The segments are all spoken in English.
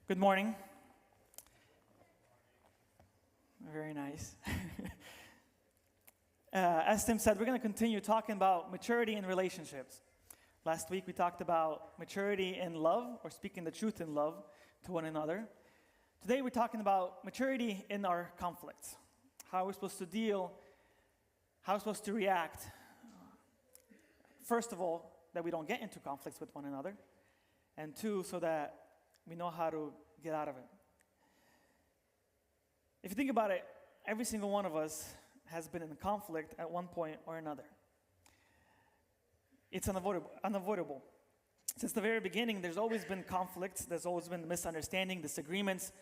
Good morning. Very nice. As Tim said, we're going to continue talking about maturity in relationships. Last week we talked about maturity in love, or speaking the truth in love to one another. Today we're talking about maturity in our conflicts. How we're supposed to deal, how we're supposed to react. First of all, that we don't get into conflicts with one another. And two, so that we know how to get out of it. If you think about it, every single one of us has been in conflict at one point or another. It's unavoidable. Since the very beginning, there's always been conflicts, there's always been misunderstanding, disagreements,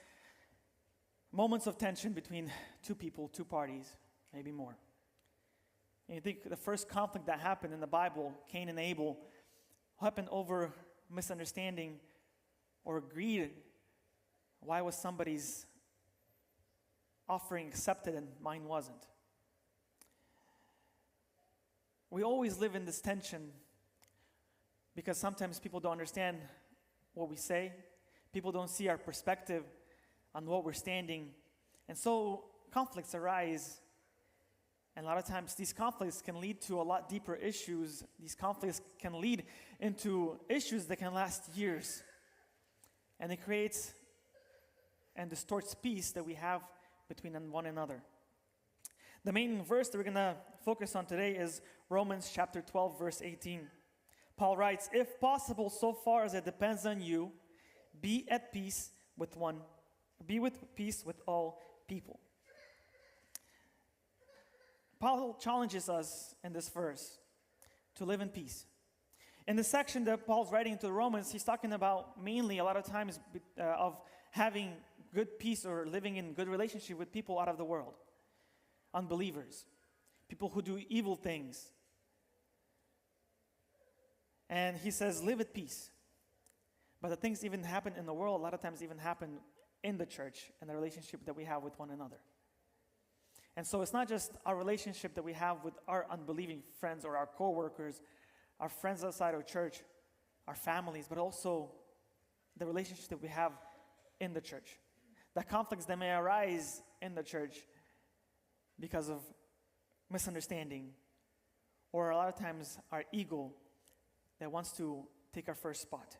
moments of tension between two people, two parties, maybe more. And you think the first conflict that happened in the Bible, Cain and Abel, happened over misunderstanding or greed. Why was somebody's offering accepted and mine wasn't? We always live in this tension because sometimes people don't understand what we say. People don't see our perspective on what we're standing. And so conflicts arise. And a lot of times these conflicts can lead to a lot deeper issues. These conflicts can lead into issues that can last years. And it creates and distorts peace that we have between one another. The main verse that we're going to focus on today is Romans chapter 12, verse 18. Paul writes, "If possible, so far as it depends on you, be at peace with all people." Paul challenges us in this verse to live in peace. In the section that Paul's writing to the Romans, he's talking about mainly a lot of times of having good peace or living in good relationship with people out of the world. Unbelievers. People who do evil things. And he says, live at peace. But the things even happen in the world, a lot of times even happen in the church and the relationship that we have with one another. And so it's not just our relationship that we have with our unbelieving friends or our co-workers, our friends outside of church, our families, but also the relationship that we have in the church. The conflicts that may arise in the church because of misunderstanding, or a lot of times our ego that wants to take our first spot.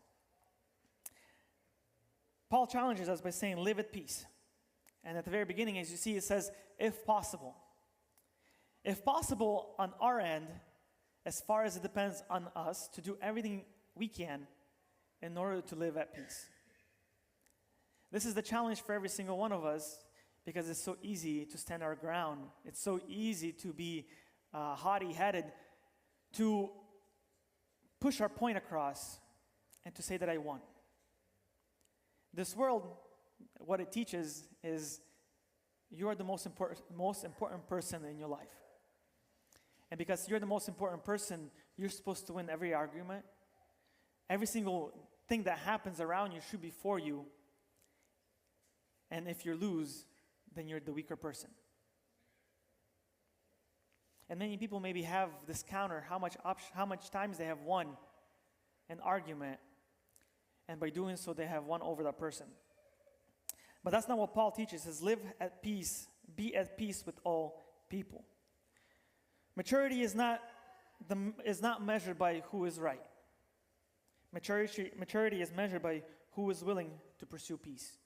Paul challenges us by saying, live at peace. And at the very beginning, as you see, it says, if possible. If possible on our end, as far as it depends on us, to do everything we can in order to live at peace. This is the challenge for every single one of us because it's so easy to stand our ground. It's so easy to be haughty-headed, to push our point across and to say that I won. This world, what it teaches is you are the most important person in your life. And because you're the most important person, you're supposed to win every argument. Every single thing that happens around you should be for you. And if you lose, then you're the weaker person. And many people maybe have this counter, how much times they have won an argument, and by doing so, they have won over that person. But that's not what Paul teaches. He says, live at peace, be at peace with all people. Maturity is not measured by who is right. Maturity is measured by who is willing to pursue peace.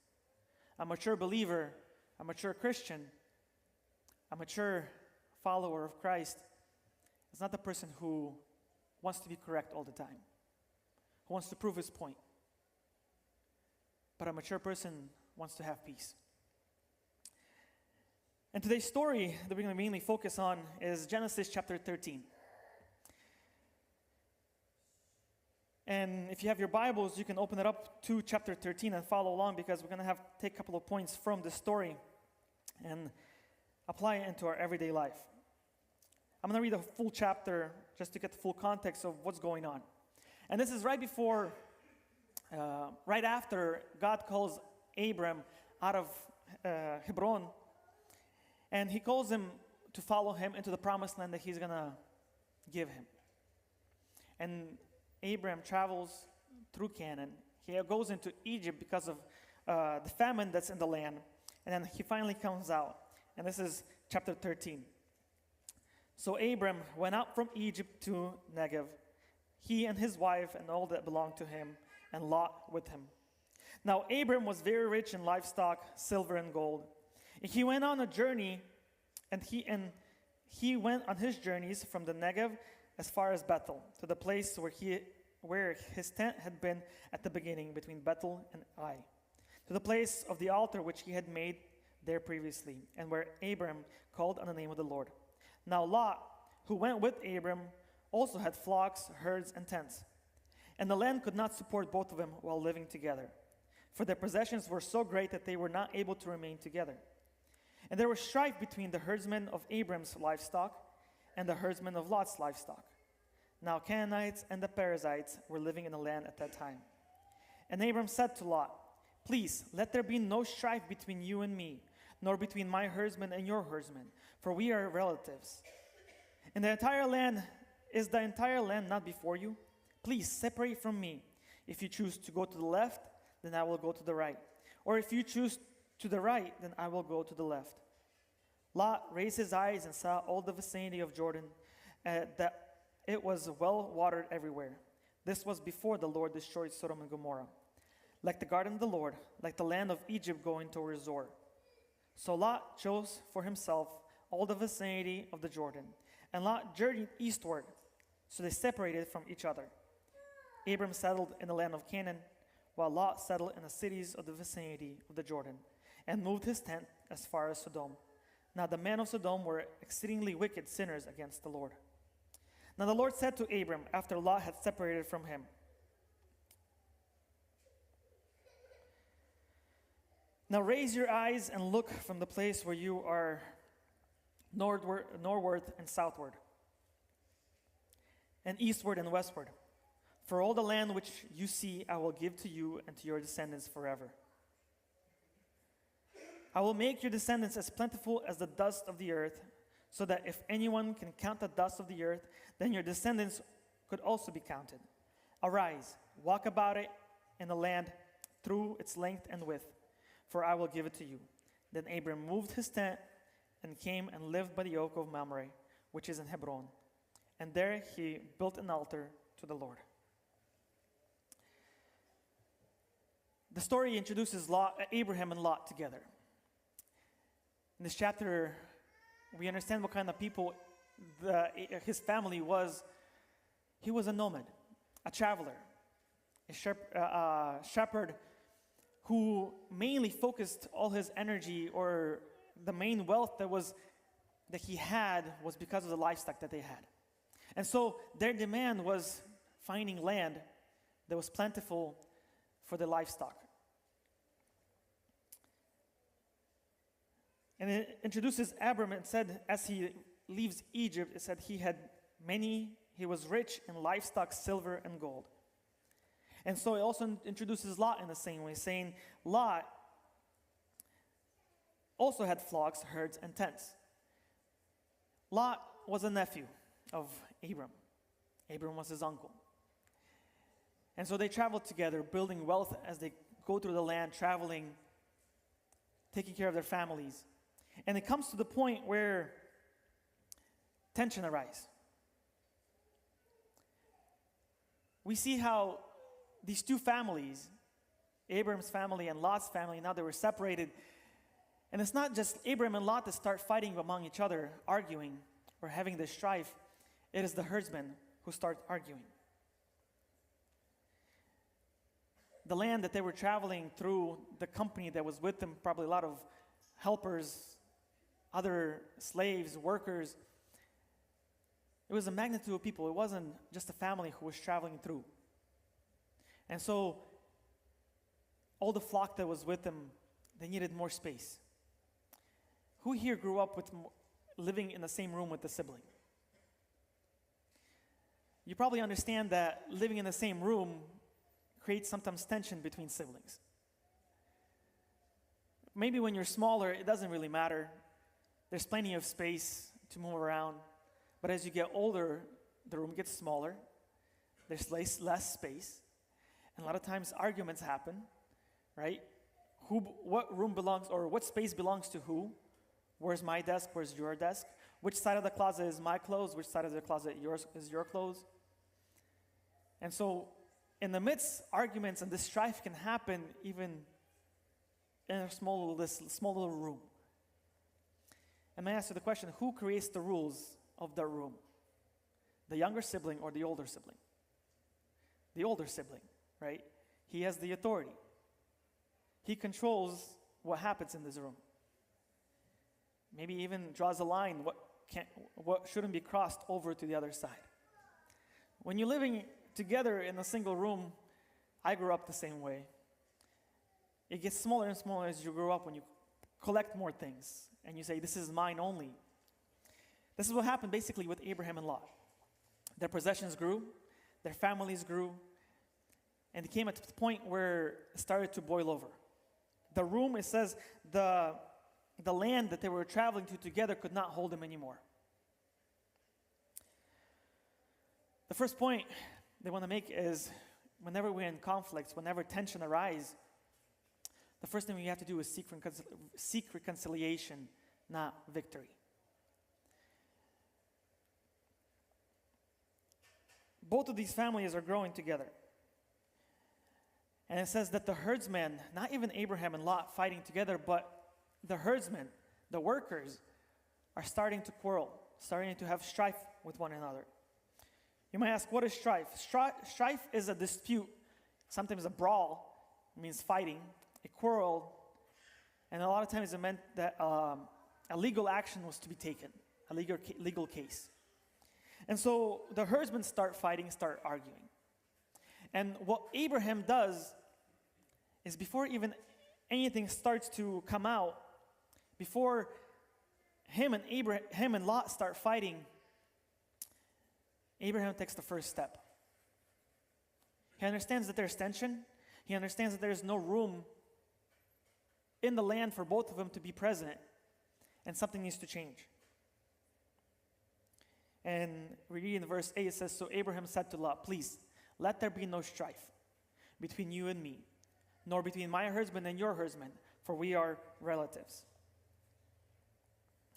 A mature believer, a mature Christian, a mature follower of Christ is not the person who wants to be correct all the time, who wants to prove his point. But a mature person wants to have peace. And today's story that we're going to mainly focus on is Genesis chapter 13. And if you have your Bibles, you can open it up to chapter 13 and follow along because we're going to take a couple of points from this story and apply it into our everyday life. I'm going to read the full chapter just to get the full context of what's going on. And this is right after God calls Abram out of Hebron, and he calls him to follow him into the promised land that he's going to give him. And Abram travels through Canaan. He goes into Egypt because of the famine that's in the land. And then he finally comes out. And this is chapter 13. So Abram went out from Egypt to Negev, he and his wife and all that belonged to him, and Lot with him. Now Abram was very rich in livestock, silver and gold. And he went on a journey, and he went on his journeys from the Negev as far as Bethel, to the place where his tent had been at the beginning, between Bethel and Ai, to the place of the altar which he had made there previously, and where Abram called on the name of the Lord. Now Lot, who went with Abram, also had flocks, herds, and tents. And the land could not support both of them while living together, for their possessions were so great that they were not able to remain together. And there was strife between the herdsmen of Abram's livestock and the herdsmen of Lot's livestock. Now Canaanites and the Perizzites were living in the land at that time. And Abram said to Lot, "Please, let there be no strife between you and me, nor between my herdsmen and your herdsmen, for we are relatives. And the entire land, is the entire land not before you? Please separate from me. If you choose to go to the left, then I will go to the right. Or if you choose to the right, then I will go to the left." Lot raised his eyes and saw all the vicinity of Jordan, that it was well watered everywhere. This was before the Lord destroyed Sodom and Gomorrah, like the garden of the Lord, like the land of Egypt going toward Zoar. So Lot chose for himself all the vicinity of the Jordan, and Lot journeyed eastward, so they separated from each other. Abram settled in the land of Canaan, while Lot settled in the cities of the vicinity of the Jordan, and moved his tent as far as Sodom. Now the men of Sodom were exceedingly wicked sinners against the Lord. Now the Lord said to Abram, after Lot had separated from him, "Now raise your eyes and look from the place where you are northward and southward, and eastward and westward. For all the land which you see I will give to you and to your descendants forever. I will make your descendants as plentiful as the dust of the earth, so that if anyone can count the dust of the earth, then your descendants could also be counted. Arise, walk about it in the land through its length and width, for I will give it to you." Then Abram moved his tent and came and lived by the oak of Mamre, which is in Hebron. And there he built an altar to the Lord. The story introduces Abraham and Lot together. In this chapter, we understand what kind of people his family was. He was a nomad, a traveler, a shepherd who mainly focused all his energy, or the main wealth that he had was because of the livestock that they had. And so their demand was finding land that was plentiful for the livestock. And it introduces Abram and said, as he leaves Egypt, it said he was rich in livestock, silver, and gold. And so it also introduces Lot in the same way, saying Lot also had flocks, herds, and tents. Lot was a nephew of Abram. Abram was his uncle. And so they traveled together, building wealth as they go through the land, traveling, taking care of their families. And it comes to the point where tension arises. We see how these two families, Abram's family and Lot's family, now they were separated. And it's not just Abram and Lot that start fighting among each other, arguing, or having this strife. It is the herdsmen who start arguing. The land that they were traveling through, the company that was with them, probably a lot of helpers, other slaves, workers. It was a magnitude of people. It wasn't just a family who was traveling through. And so all the flock that was with them, they needed more space. Who here grew up with living in the same room with a sibling? You probably understand that living in the same room creates sometimes tension between siblings. Maybe when you're smaller, it doesn't really matter. There's plenty of space to move around. But as you get older, the room gets smaller. There's less space. And a lot of times arguments happen, right? what room belongs, or what space belongs to who. Where's my desk? Where's your desk? Which side of the closet is my clothes? Which side of the closet is your clothes? And so, in the midst, arguments and this strife can happen even in a small little room. And may I ask you the question, who creates the rules of the room? The younger sibling or the older sibling? The older sibling, right? He has the authority. He controls what happens in this room. Maybe even draws a line, what shouldn't be crossed over to the other side. When you're living together in a single room, I grew up the same way. It gets smaller and smaller as you grow up when you collect more things and you say, this is mine only. This is what happened basically with Abraham and Lot. Their possessions grew, their families grew, and it came at the point where it started to boil over. The room, it says, the land that they were traveling to together could not hold them anymore. The first point they want to make is whenever we're in conflicts, whenever tension arises, the first thing we have to do is seek reconciliation, not victory. Both of these families are growing together. And it says that the herdsmen, not even Abraham and Lot fighting together, but the herdsmen, the workers, are starting to quarrel, starting to have strife with one another. You might ask, what is strife? Strife is a dispute, sometimes a brawl, it means fighting, a quarrel, and a lot of times it meant that a legal action was to be taken, a legal case. And so the herdsmen start fighting, start arguing. And what Abraham does is before even anything starts to come out, before him and Lot start fighting, Abraham takes the first step. He understands that there's tension. He understands that there's no room in the land for both of them to be present, and something needs to change. And we read in verse 8, it says, so Abraham said to Lot, please, let there be no strife between you and me, nor between my herdsmen and your herdsmen, for we are relatives.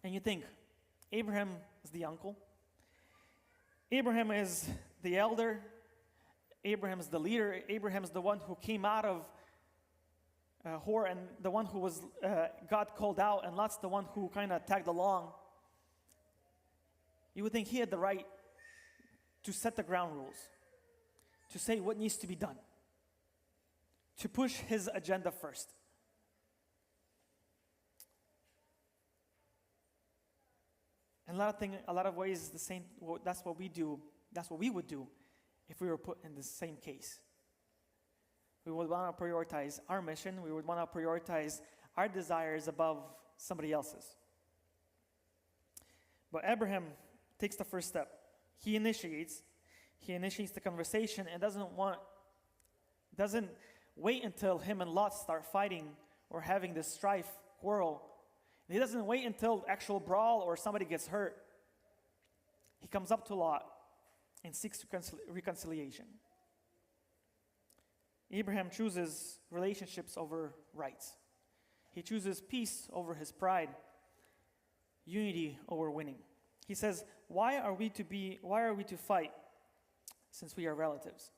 And you think, Abraham is the uncle. Abraham is the elder. Abraham is the leader. Abraham is the one who came out of Hor, and the one who was God called out, and Lot's the one who kind of tagged along. You would think he had the right to set the ground rules, to say what needs to be done, to push his agenda first. In a lot of ways, the same. That's what we do. That's what we would do if we were put in the same case. We would want to prioritize our mission. We would want to prioritize our desires above somebody else's. But Abraham takes the first step. He initiates the conversation and doesn't wait until him and Lot start fighting or having this strife, quarrel. He doesn't wait until actual brawl or somebody gets hurt. He comes up to Lot and seeks reconciliation. Abraham chooses relationships over rights. He chooses peace over his pride, unity over winning. He says, why are we to fight since we are relatives?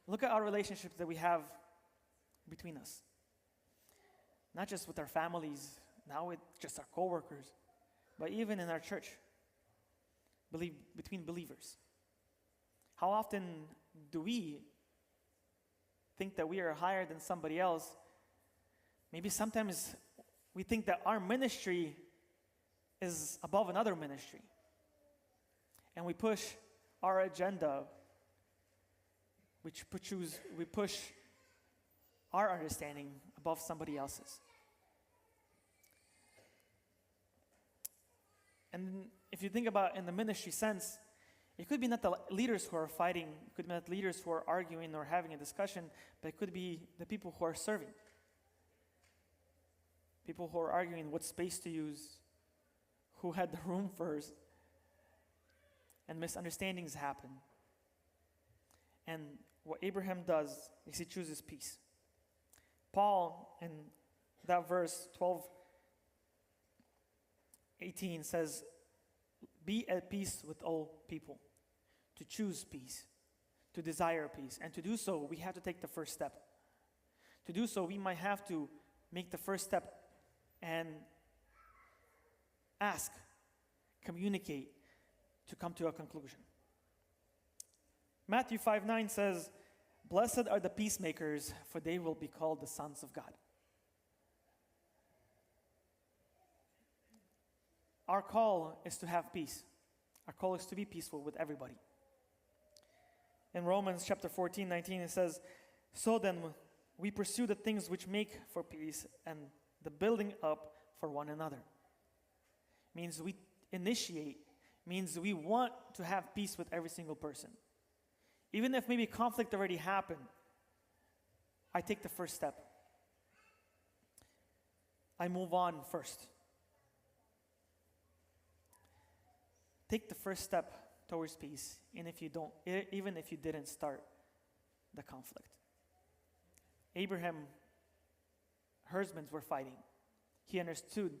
Look at our relationships that we have between us. Not just with our families, now with just our coworkers, but even in our church, between believers. How often do we think that we are higher than somebody else? Maybe sometimes we think that our ministry is above another ministry. And we push our agenda, we push our understanding above somebody else's. And if you think about in the ministry sense, it could be not the leaders who are fighting, it could be not leaders who are arguing or having a discussion, but it could be the people who are serving. People who are arguing what space to use, who had the room first, and misunderstandings happen. And what Abraham does is he chooses peace. Paul, in that verse 12:18 says, be at peace with all people. To choose peace, to desire peace. And to do so, we have to take the first step. To do so, we might have to make the first step and ask, communicate, to come to a conclusion. Matthew 5:9 says, blessed are the peacemakers, for they will be called the sons of God. Our call is to have peace. Our call is to be peaceful with everybody. In Romans chapter 14:19 it says, so then we pursue the things which make for peace and the building up for one another. Means we initiate, means we want to have peace with every single person. Even if maybe conflict already happened, I take the first step. I move on first. Take the first step towards peace, and even if you didn't start the conflict. Abraham, herdsmen were fighting. He understood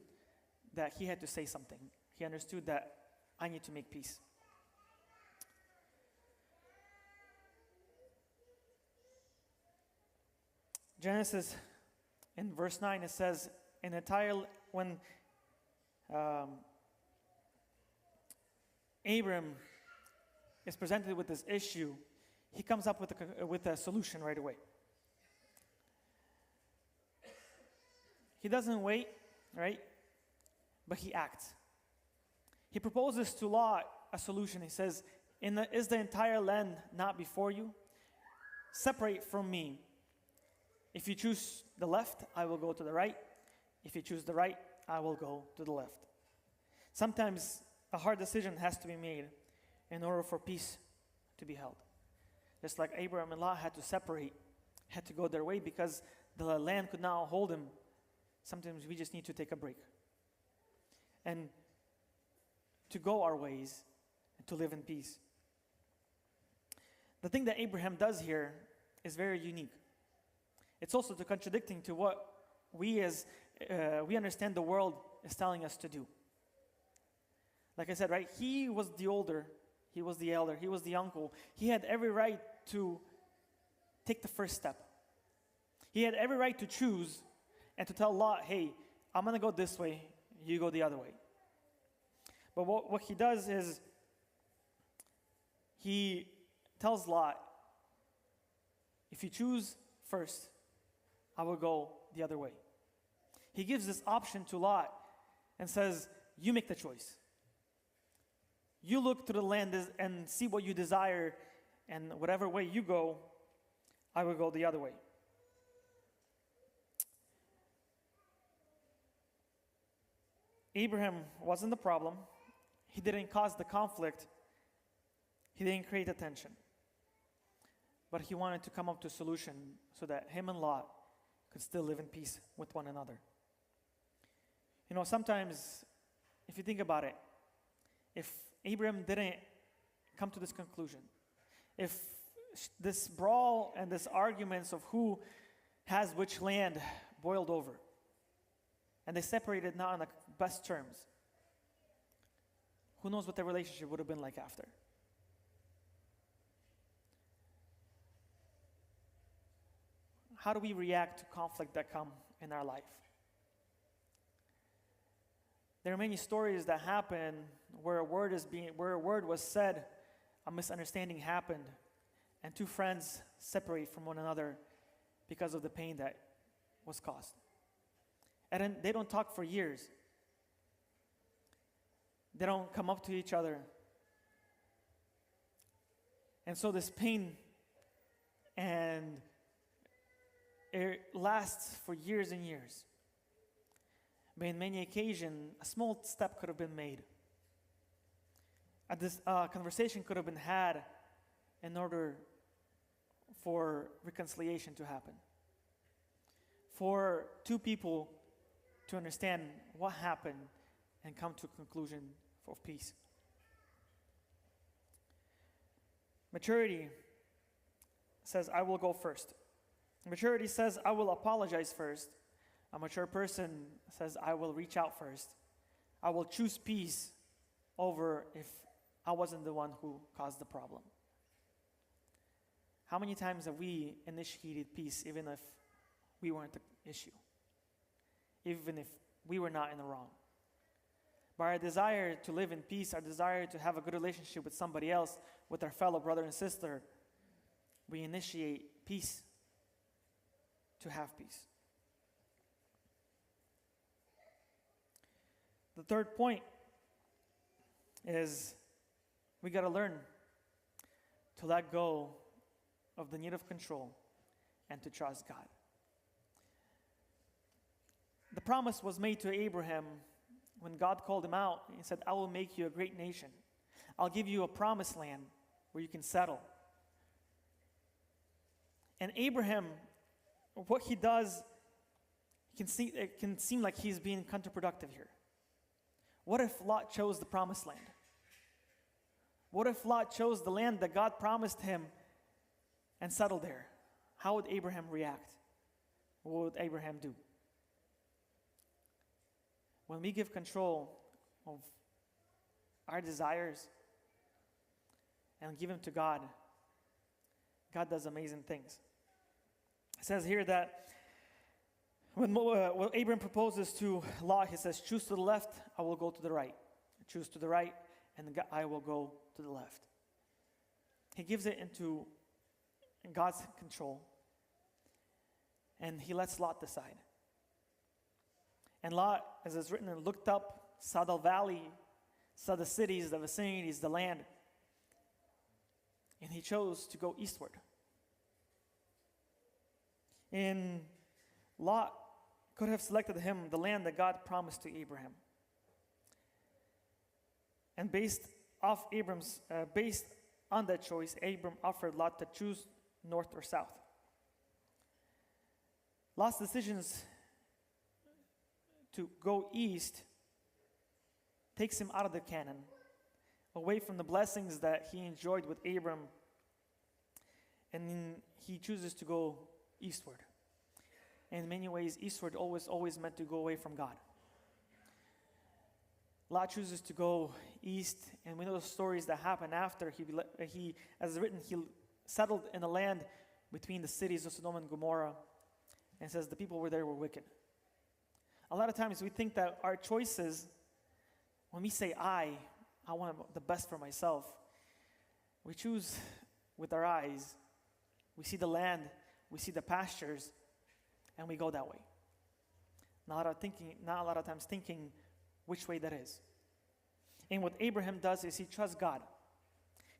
that he had to say something. He understood that I need to make peace. Genesis, in verse 9, it says, when Abram is presented with this issue, he comes up with a solution right away. He doesn't wait, right? But he acts. He proposes to Lot a solution. He says, is the entire land not before you? Separate from me. If you choose the left, I will go to the right. If you choose the right, I will go to the left. Sometimes a hard decision has to be made in order for peace to be held. Just like Abraham and Lot had to separate, had to go their way because the land could not hold him. Sometimes we just need to take a break and to go our ways and to live in peace. The thing that Abraham does here is very unique. It's also contradicting to what we understand the world is telling us to do. Like I said, right? He was the older, he was the elder, he was the uncle. He had every right to take the first step. He had every right to choose and to tell Lot, hey, I'm going to go this way, you go the other way. But what he does is he tells Lot, if you choose first, I will go the other way. He gives this option to Lot and says, you make the choice. You look to the land and see what you desire, and whatever way you go, I will go the other way. Abraham wasn't the problem. He didn't cause the conflict. He didn't create a tension. But he wanted to come up to a solution so that him and Lot could still live in peace with one another. You know, sometimes, if you think about it, if Abraham didn't come to this conclusion, if this brawl and this arguments of who has which land boiled over, and they separated not on the best terms, who knows what their relationship would have been like after? How do we react to conflict that come in our life? There are many stories that happen where a word was said, a misunderstanding happened, and two friends separate from one another because of the pain that was caused. And then they don't talk for years. They don't come up to each other. And so this pain, and it lasts for years and years. But in many occasions, a small step could have been made. This conversation could have been had in order for reconciliation to happen. For two people to understand what happened and come to a conclusion of peace. Maturity says, I will go first. Maturity says, I will apologize first. A mature person says, I will reach out first. I will choose peace over if I wasn't the one who caused the problem. How many times have we initiated peace even if we weren't the issue? Even if we were not in the wrong? By our desire to live in peace, our desire to have a good relationship with somebody else, with our fellow brother and sister, we initiate peace to have peace. The third point is we got to learn to let go of the need of control and to trust God. The promise was made to Abraham when God called him out. He said, I will make you a great nation. I'll give you a promised land where you can settle. And Abraham, what he does, it can seem like he's being counterproductive here. What if Lot chose the promised land? What if Lot chose the land that God promised him and settled there? How would Abraham react? What would Abraham do? When we give control of our desires and give them to God, God does amazing things. It says here that when Abraham proposes to Lot, he says, choose to the left, I will go to the right. Choose to the right, and I will go to the left. He gives it into God's control, and he lets Lot decide. And Lot, as it's written, looked up, saw the valley, saw the cities, the vicinities, the land, and he chose to go eastward. And Lot could have selected him the land that God promised to Abraham. And based on that choice, Abram offered Lot to choose north or south. Lot's decisions to go east takes him out of the canon, away from the blessings that he enjoyed with Abram, and he chooses to go eastward. In many ways, eastward always meant to go away from God. Lot chooses to go east, and we know the stories that happen after he as written, he settled in a land between the cities of Sodom and Gomorrah, and it says the people were wicked. A lot of times we think that our choices, when we say I want the best for myself, we choose with our eyes. We see the land, we see the pastures, and we go that way. Not a lot of times thinking which way that is. And what Abraham does is he trusts God.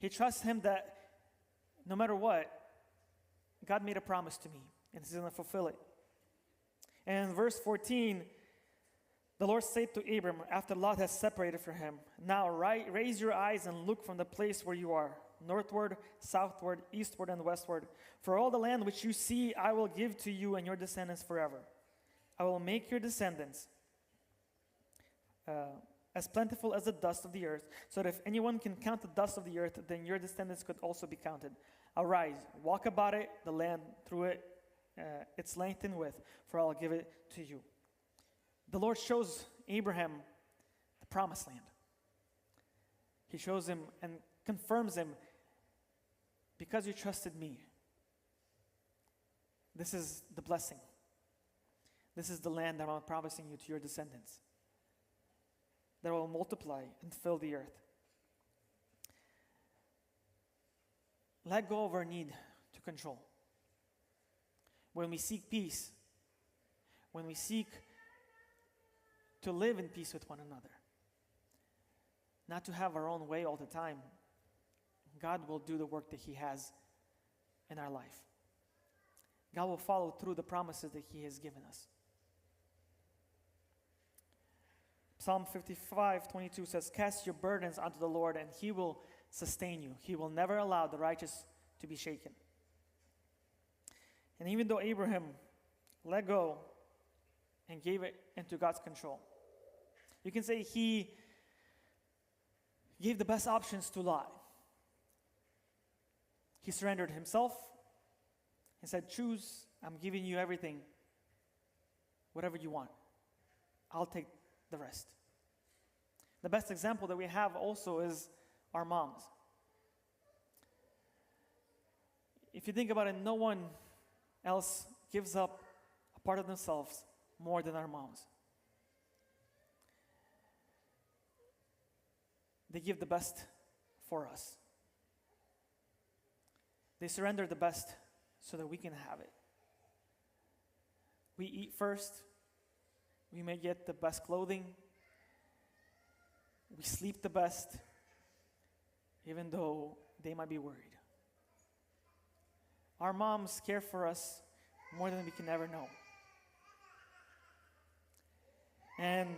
He trusts him that no matter what, God made a promise to me, and he's going to fulfill it. And in verse 14, the Lord said to Abram, after Lot has separated from him, now raise your eyes and look from the place where you are, northward, southward, eastward, and westward. For all the land which you see, I will give to you and your descendants forever. I will make your descendants as plentiful as the dust of the earth, so that if anyone can count the dust of the earth, then your descendants could also be counted. Arise, walk about it, the land through it, its length and width, for I'll give it to you. The Lord shows Abraham the promised land. He shows him and confirms him, because you trusted me, this is the blessing. This is the land that I'm promising you to your descendants, that will multiply and fill the earth. Let go of our need to control. When we seek peace, when we seek to live in peace with one another, not to have our own way all the time, God will do the work that He has in our life. God will follow through the promises that He has given us. Psalm 55:22 says, cast your burdens onto the Lord and He will sustain you. He will never allow the righteous to be shaken. And even though Abraham let go and gave it into God's control, you can say he gave the best options to Lot. He surrendered himself, He said, choose, I'm giving you everything, whatever you want. I'll take the rest. The best example that we have also is our moms. If you think about it, no one else gives up a part of themselves more than our moms. They give the best for us. They surrender the best so that we can have it. We eat first. We may get the best clothing. We sleep the best, even though they might be worried. Our moms care for us more than we can ever know. And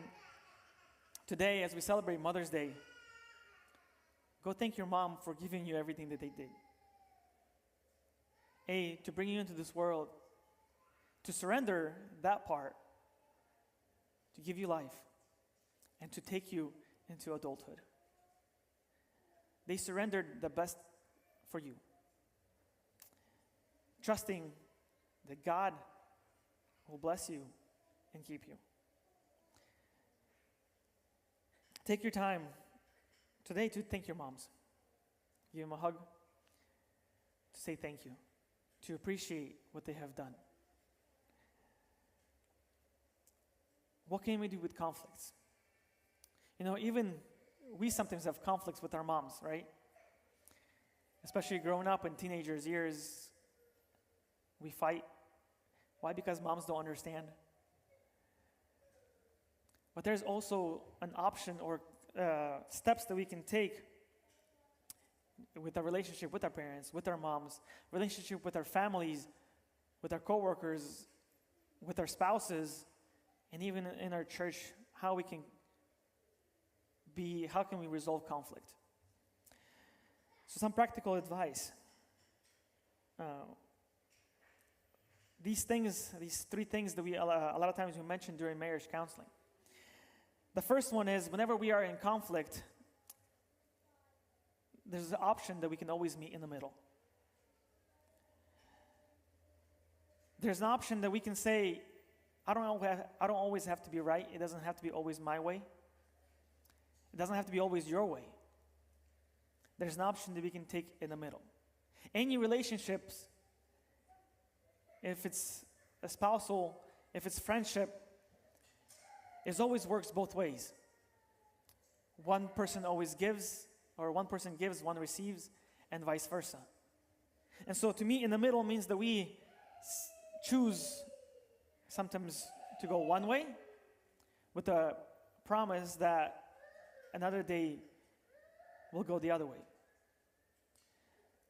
today, as we celebrate Mother's Day, go thank your mom for giving you everything that they did. To bring you into this world, to surrender that part, to give you life, and to take you into adulthood. They surrendered the best for you, trusting that God will bless you and keep you. Take your time today to thank your moms. Give them a hug, to say thank you, to appreciate what they have done. What can we do with conflicts? You know, even we sometimes have conflicts with our moms, right? Especially growing up in teenagers' years, we fight. Why? Because moms don't understand. But there's also an option or steps that we can take with our relationship with our parents, with our moms, relationship with our families, with our coworkers, with our spouses, and even in our church, how can we resolve conflict? So some practical advice. These three things that a lot of times we mention during marriage counseling. The first one is whenever we are in conflict, there's an option that we can always meet in the middle. There's an option that we can say, I don't always have to be right. It doesn't have to be always my way. It doesn't have to be always your way. There's an option that we can take in the middle. Any relationships, if it's a spousal, if it's friendship, it always works both ways. One person always gives, or one person gives, one receives, and vice versa. And so to meet in the middle means that we choose sometimes to go one way with the promise that another day we'll go the other way.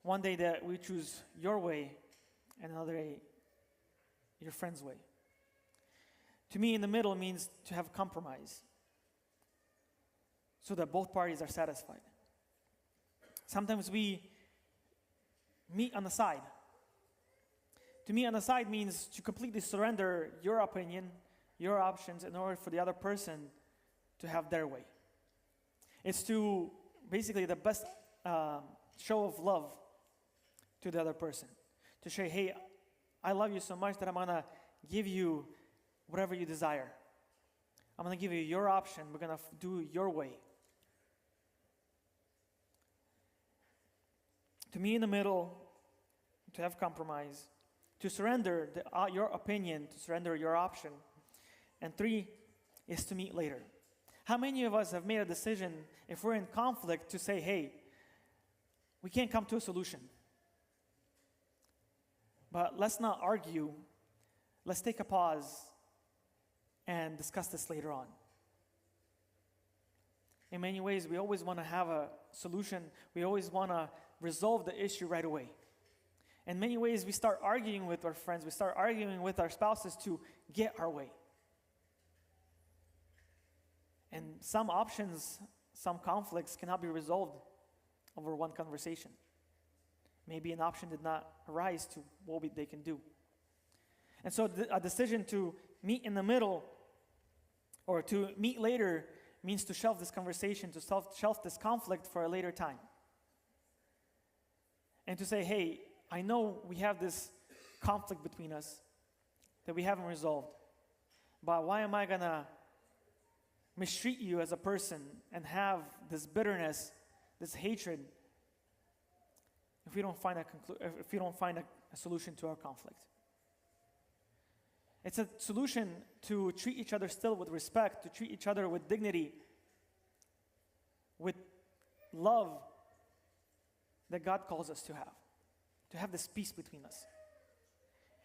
One day that we choose your way, and another day your friend's way. To me, in the middle means to have compromise so that both parties are satisfied. Sometimes we meet on the side. To meet on the side means to completely surrender your opinion, your options, in order for the other person to have their way. It's to basically the best show of love to the other person. To say, hey, I love you so much that I'm going to give you whatever you desire. I'm going to give you your option. We're going to do your way. To meet in the middle, to have compromise, to surrender your opinion, to surrender your option. And 3 is to meet later. How many of us have made a decision, if we're in conflict, to say, hey, we can't come to a solution. But let's not argue. Let's take a pause and discuss this later on. In many ways, we always want to have a solution. We always want to resolve the issue right away. In many ways, we start arguing with our friends. We start arguing with our spouses to get our way. And some options, some conflicts cannot be resolved over one conversation. Maybe an option did not arise to what they can do. And so a decision to meet in the middle or to meet later means to shelve this conversation, to shelve this conflict for a later time. And to say, hey, I know we have this conflict between us that we haven't resolved. But why am I going to mistreat you as a person and have this bitterness, this hatred, if we don't find a solution to our conflict? It's a solution to treat each other still with respect, to treat each other with dignity, with love that God calls us to have this peace between us.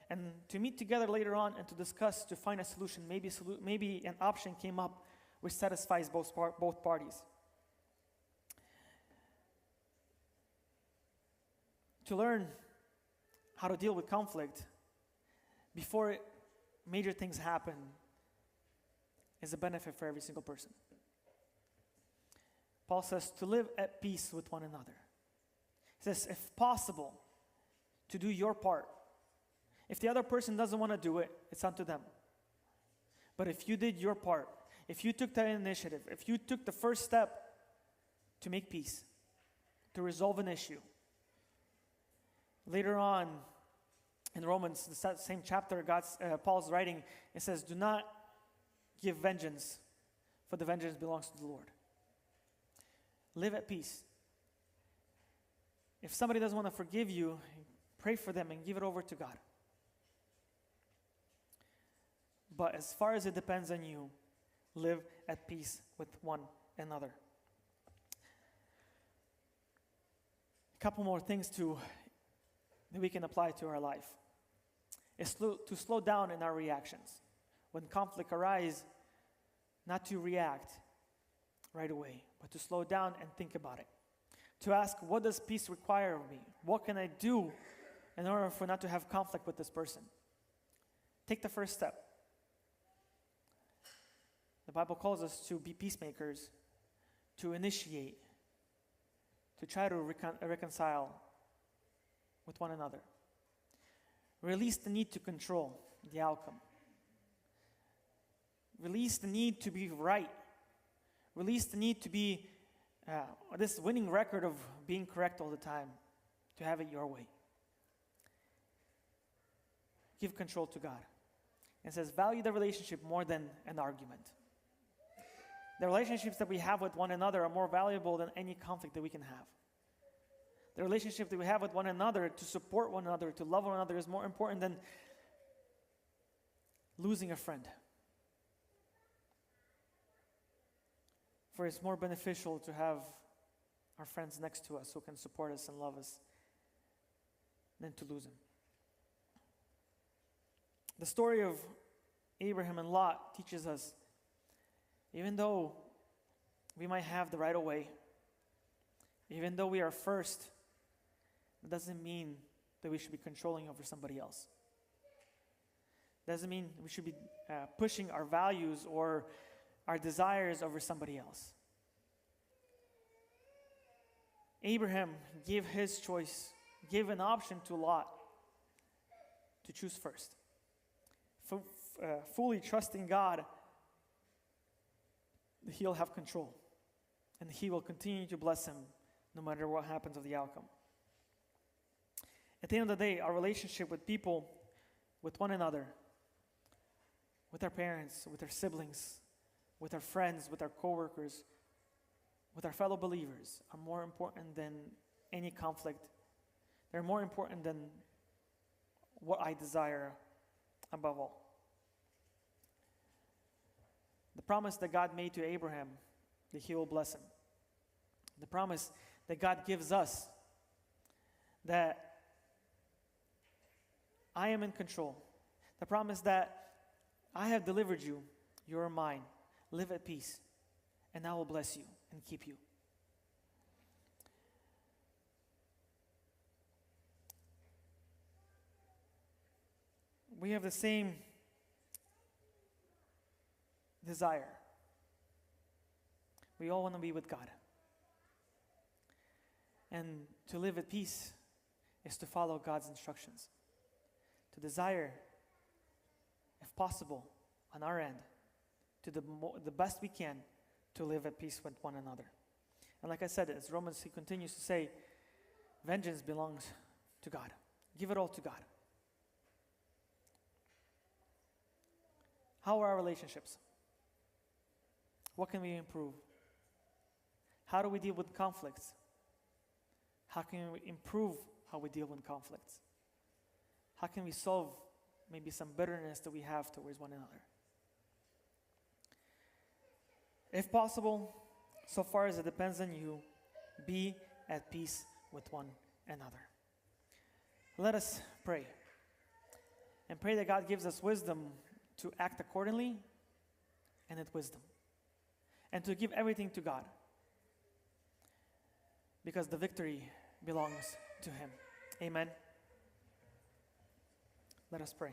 And to meet together later on and to discuss, to find a solution, maybe an option came up which satisfies both parties. To learn how to deal with conflict before major things happen is a benefit for every single person. Paul says to live at peace with one another. He says, if possible, to do your part. If the other person doesn't want to do it, it's up to them. But if you did your part, if you took the initiative, if you took the first step to make peace, to resolve an issue, later on in Romans, the same chapter, Paul's writing, it says, do not give vengeance, for the vengeance belongs to the Lord. Live at peace. If somebody doesn't want to forgive you, pray for them and give it over to God. But as far as it depends on you, live at peace with one another. A couple more things that we can apply to our life is to slow down in our reactions. When conflict arises, not to react right away, but to slow down and think about it. To ask, what does peace require of me? What can I do in order for not to have conflict with this person? Take the first step. The Bible calls us to be peacemakers, to initiate, to try to reconcile with one another. Release the need to control the outcome. Release the need to be right. Release the need to be this winning record of being correct all the time, to have it your way. Give control to God. It says, value the relationship more than an argument. The relationships that we have with one another are more valuable than any conflict that we can have. The relationship that we have with one another, to support one another, to love one another, is more important than losing a friend. For it's more beneficial to have our friends next to us who can support us and love us than to lose them. The story of Abraham and Lot teaches us, even though we might have the right of way, even though we are first, it doesn't mean that we should be controlling over somebody else. Doesn't mean we should be pushing our values or our desires over somebody else. Abraham gave his choice, gave an option to Lot to choose first. Fully trusting God that He'll have control and He will continue to bless him no matter what happens of the outcome. At the end of the day, our relationship with people, with one another, with our parents, with our siblings, with our friends, with our coworkers, with our fellow believers, are more important than any conflict. They're more important than what I desire above all. The promise that God made to Abraham, that He will bless him. The promise that God gives us, that I am in control. The promise that I have delivered you, you are mine. Live at peace, and I will bless you and keep you. We have the same desire. We all want to be with God. And to live at peace is to follow God's instructions. To desire, if possible, on our end, to the best we can, to live at peace with one another. And like I said, as Romans, he continues to say, vengeance belongs to God. Give it all to God. How are our relationships? What can we improve? How do we deal with conflicts? How can we improve how we deal with conflicts? How can we solve maybe some bitterness that we have towards one another? If possible, so far as it depends on you, be at peace with one another. Let us pray. And pray that God gives us wisdom to act accordingly and with wisdom. And to give everything to God. Because the victory belongs to Him. Amen. Let us pray.